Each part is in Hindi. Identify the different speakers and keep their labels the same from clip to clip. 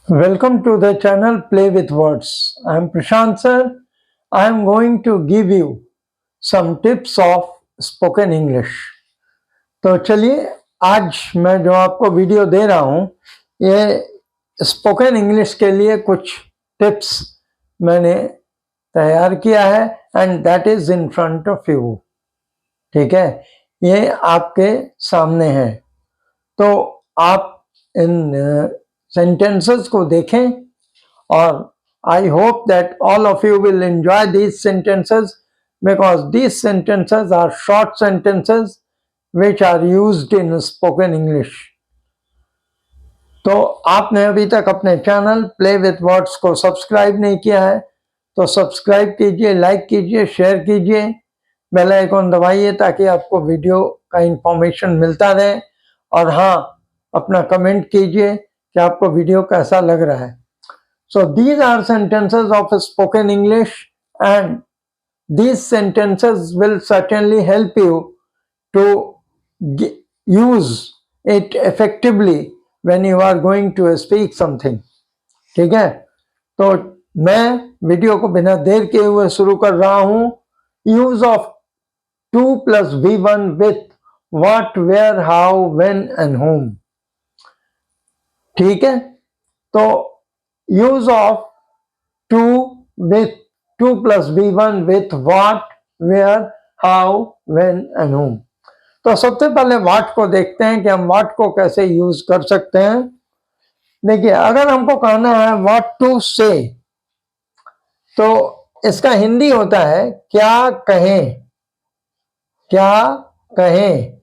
Speaker 1: Welcome to the channel Play with Words. I am Prashant sir. I am going to give you some tips of spoken English. तो चलिए आज मैं जो आपको वीडियो दे रहा हूँ ये स्पोकन इंग्लिश के लिए कुछ टिप्स मैंने तैयार किया है and that is in front of you. ठीक है, ये आपके सामने है. तो आप इन sentences को देखें और I hope that all of you will enjoy these sentences because these sentences are short sentences which are used in spoken English. तो आपने अभी तक अपने चैनल प्ले विथ वर्ड्स को सब्सक्राइब नहीं किया है तो सब्सक्राइब कीजिए, लाइक कीजिए, शेयर कीजिए, बेल आइकन दबाइए ताकि आपको वीडियो का इंफॉर्मेशन मिलता रहे. और हाँ, अपना कमेंट कीजिए कि आपको वीडियो कैसा लग रहा है. So these are sentences of spoken English and these sentences will certainly help you to use it effectively when you are going to speak something. ठीक है, तो मैं वीडियो को बिना देर किए हुए शुरू कर रहा हूं. Use of 2 plus V1 with what, where, how, when and whom. ठीक है, तो use of 2 with 2 plus V1 with what, where, how, when and whom. तो सबसे पहले what को देखते हैं कि हम what को कैसे यूज कर सकते हैं. देखिए, अगर हमको कहना है what to say तो इसका हिंदी होता है क्या कहें, क्या कहें.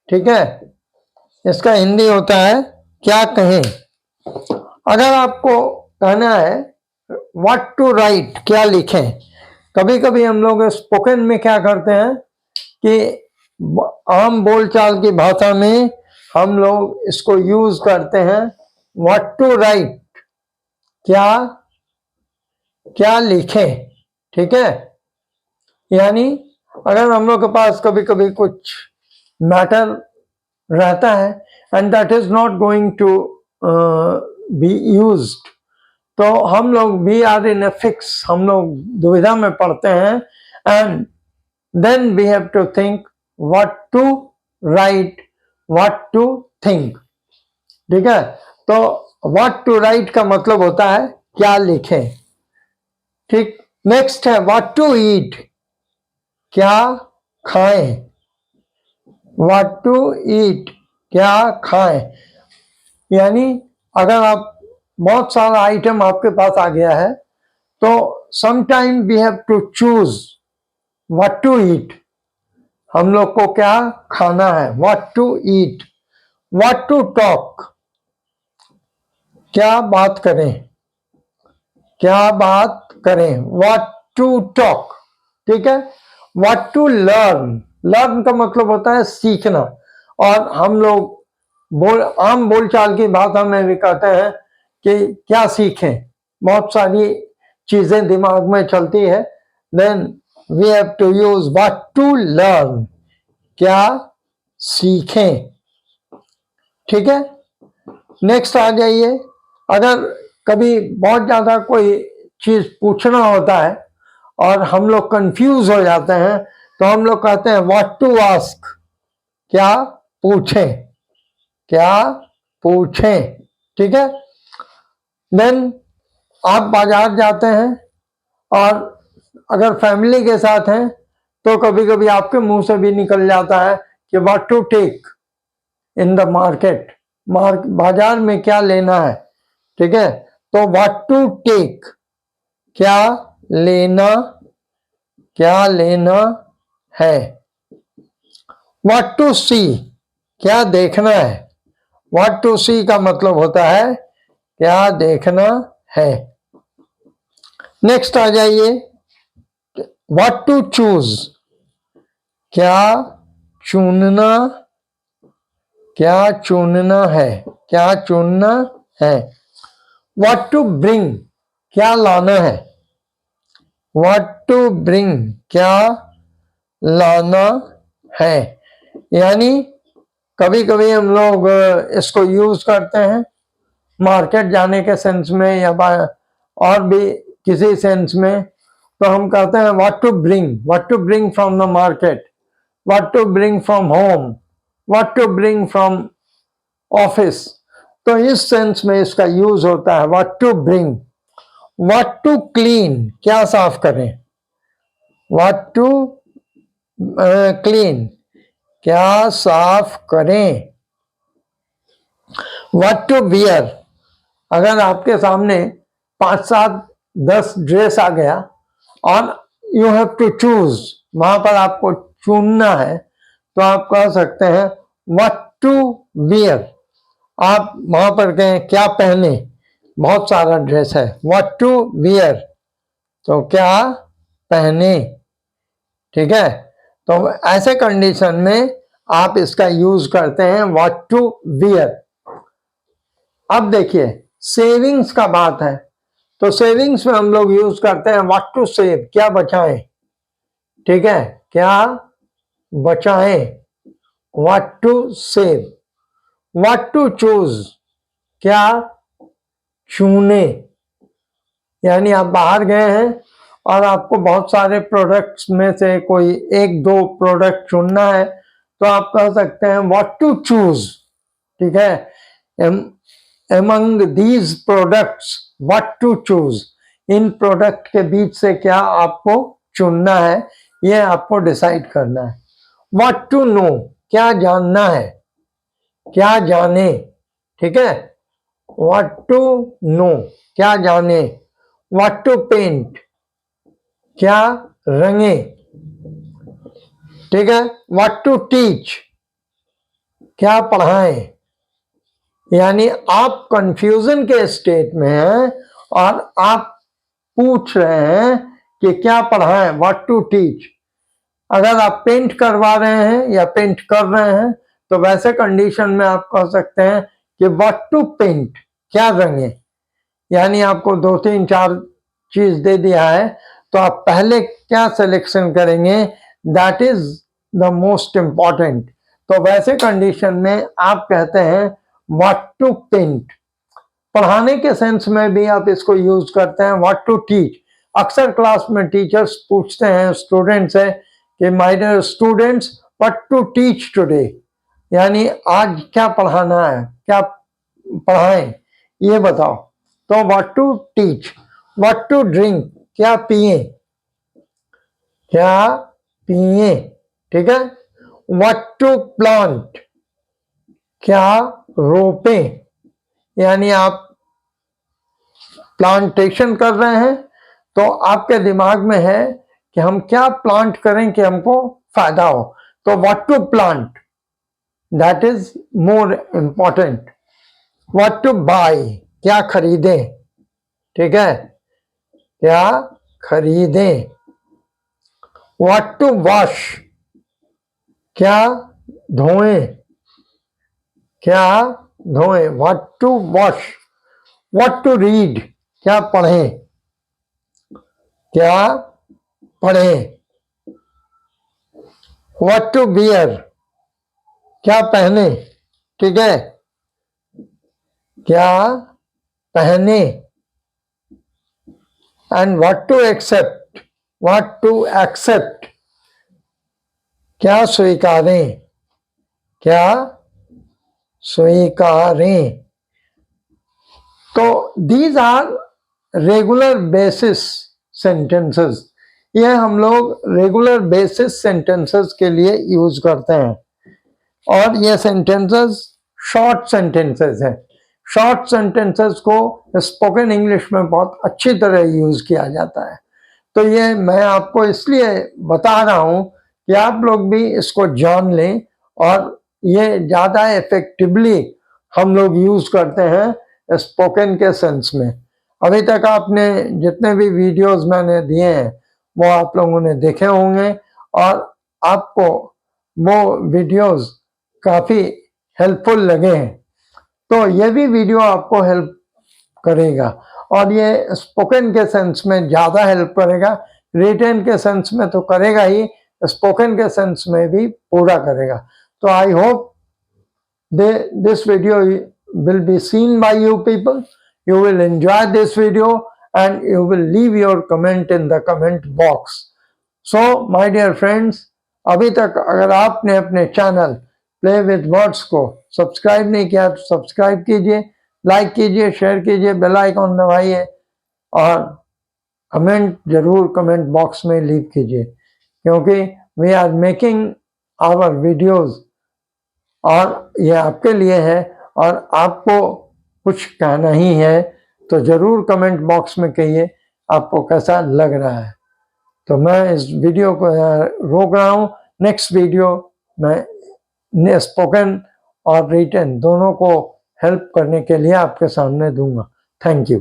Speaker 1: ठीक है, इसका हिंदी होता है क्या कहें. अगर आपको कहना है व्हाट टू राइट, क्या लिखें. कभी कभी हम लोग स्पोकन में क्या करते हैं कि आम बोलचाल की भाषा में हम लोग इसको यूज करते हैं व्हाट टू राइट, क्या क्या लिखें. ठीक है, यानी अगर हम लोग के पास कभी कभी कुछ मैटर रहता है and that is not going to be used तो हम लोग we are in a fix, हम लोग दुविधा में पड़ते हैं and then we have to think what to write, what to think. ठीक है, तो व्हाट टू राइट का मतलब होता है क्या लिखें. ठीक, नेक्स्ट है व्हाट टू ईट, क्या खाएं. व्हाट टू ईट, क्या खाएं. यानी अगर आप बहुत सारा आइटम आपके पास आ गया है तो sometime we have to choose what to eat, हम लोग को क्या खाना है. What to eat. What to talk, क्या बात करें, क्या बात करें. What to talk. ठीक है, व्हाट टू लर्न, लर्न का मतलब होता है सीखना. और हम लोग आम बोलचाल की भाषा में भी कहते हैं कि क्या सीखें. बहुत सारी चीजें दिमाग में चलती है. Then we have to use what to learn, क्या सीखें. ठीक है, नेक्स्ट आ जाइए. अगर कभी बहुत ज्यादा कोई चीज पूछना होता है और हम लोग कंफ्यूज हो जाते हैं तो हम लोग कहते हैं व्हाट टू आस्क, क्या पूछें, क्या पूछें. ठीक है, देन आप बाजार जाते हैं और अगर फैमिली के साथ हैं तो कभी कभी आपके मुंह से भी निकल जाता है कि what to take in the market, बाजार में क्या लेना है. ठीक है, तो व्हाट टू टेक, क्या लेना, क्या लेना है. व्हाट टू सी, क्या देखना है. व्हाट टू सी का मतलब होता है क्या देखना है. नेक्स्ट आ जाइए व्हाट टू चूज, क्या चुनना, क्या चुनना है, क्या चुनना है. व्हाट टू ब्रिंग, क्या लाना है. व्हाट टू ब्रिंग, क्या लाना है. यानी कभी कभी हम लोग इसको यूज करते हैं मार्केट जाने के सेंस में या और भी किसी सेंस में, तो हम कहते हैं what to bring from the market, what to bring from home, what to bring from office. तो इस सेंस में इसका यूज होता है what to bring. What to clean, क्या साफ करें, व्हाट टू क्लीन, क्या साफ करें। व्हाट टू वियर, अगर आपके सामने 5, 7, 10 ड्रेस आ गया और यू हैव टू चूज, वहां पर आपको चुनना है, तो आप कह सकते हैं व्हाट टू वियर। आप वहां पर कहें क्या पहने, बहुत सारा ड्रेस है, व्हाट टू वियर, तो क्या पहने। ठीक है, तो ऐसे कंडीशन में आप इसका यूज करते हैं व्हाट टू वियर। अब देखिए सेविंग्स का बात है, तो सेविंग्स में हम लोग यूज करते हैं व्हाट टू सेव, क्या बचाएं। ठीक है, क्या बचाएं, what to save. What to choose, क्या चुने, यानी आप बाहर गए हैं और आपको बहुत सारे प्रोडक्ट्स में से कोई 1-2 प्रोडक्ट चुनना है, तो आप कह सकते हैं व्हाट टू चूज। ठीक है, among these products what to choose, in product के बीच से क्या आपको चुनना है, ये आपको डिसाइड करना है। what to know, क्या जानना है, क्या जाने। ठीक है, what to know, क्या जाने। what to paint, क्या रंगे। ठीक है, what to teach, क्या पढ़ाएं। यानी आप कंफ्यूजन के स्टेट में हैं और आप पूछ रहे हैं कि क्या पढ़ाएं, व्हाट टू टीच। अगर आप पेंट करवा रहे हैं या पेंट कर रहे हैं, तो वैसे कंडीशन में आप कह सकते हैं कि व्हाट टू पेंट, क्या रंगे। यानी आपको 2, 3, 4 चीज दे दिया है, तो आप पहले क्या सिलेक्शन करेंगे, that is the most important. तो वैसे कंडीशन में आप कहते हैं व्हाट टू पेंट। पढ़ाने के सेंस में भी आप इसको यूज करते हैं व्हाट टू टीच। अक्सर क्लास में टीचर्स पूछते हैं स्टूडेंट से कि my dear students what to teach today, यानी आज क्या पढ़ाना है, क्या पढ़ाएं, ये बताओ। तो what to teach. What to drink, क्या पिए, क्या पिए। ठीक है, व्हाट टू प्लांट, क्या रोपें। यानी आप प्लांटेशन कर रहे हैं, तो आपके दिमाग में है कि हम क्या प्लांट करें कि हमको फायदा हो, तो what to plant, that is more important. What to buy, क्या खरीदें। ठीक है, क्या खरीदें। व्हाट टू वॉश, क्या धोएं, क्या धोएं, what to wash. What to read, क्या पढ़ें, क्या पढ़ें। व्हाट टू वियर, क्या पहने। ठीक है, क्या पहने। And what to accept, what to accept, क्या स्वीकारें, क्या स्वीकारें। तो these are regular basis sentences, ये हम लोग रेगुलर बेसिस सेंटेंसेस के लिए यूज करते हैं। और ये सेंटेंसेस शॉर्ट सेंटेंसेस हैं। शॉर्ट सेंटेंसेस को स्पोकन इंग्लिश में बहुत अच्छी तरह यूज किया जाता है। तो ये मैं आपको इसलिए बता रहा हूं कि आप लोग भी इसको जान लें, और ये ज़्यादा इफेक्टिवली हम लोग यूज करते हैं स्पोकन के सेंस में। अभी तक आपने जितने भी वीडियोस मैंने दिए हैं वो आप लोगों ने देखे होंगे, और आपको वो वीडियोस काफ़ी हेल्पफुल लगे हैं। तो ये भी वीडियो आपको हेल्प करेगा, और ये स्पोकन के सेंस में ज़्यादा हेल्प करेगा। रिटन के सेंस में तो करेगा ही, स्पोकन के सेंस में भी पूरा करेगा। तो I hope this video will be seen by you people. You will enjoy this video and you will leave your comment in the comment box. So my dear friends, अभी तक अगर आपने अपने चैनल प्ले विद वर्ड्स को सब्सक्राइब नहीं किया तो सब्सक्राइब कीजिए, लाइक कीजिए, शेयर कीजिए, बेल आइकॉन दबाइए और कमेंट जरूर कमेंट बॉक्स में लीव कीजिए, क्योंकि we are making our videos और ये आपके लिए है और आपको कुछ कहना ही है तो ज़रूर कमेंट बॉक्स में कहिए आपको कैसा लग रहा है। तो मैं इस वीडियो को रोक रहा हूँ। नेक्स्ट वीडियो मैं स्पोकन और रिटन दोनों को हेल्प करने के लिए आपके सामने दूंगा। Thank you.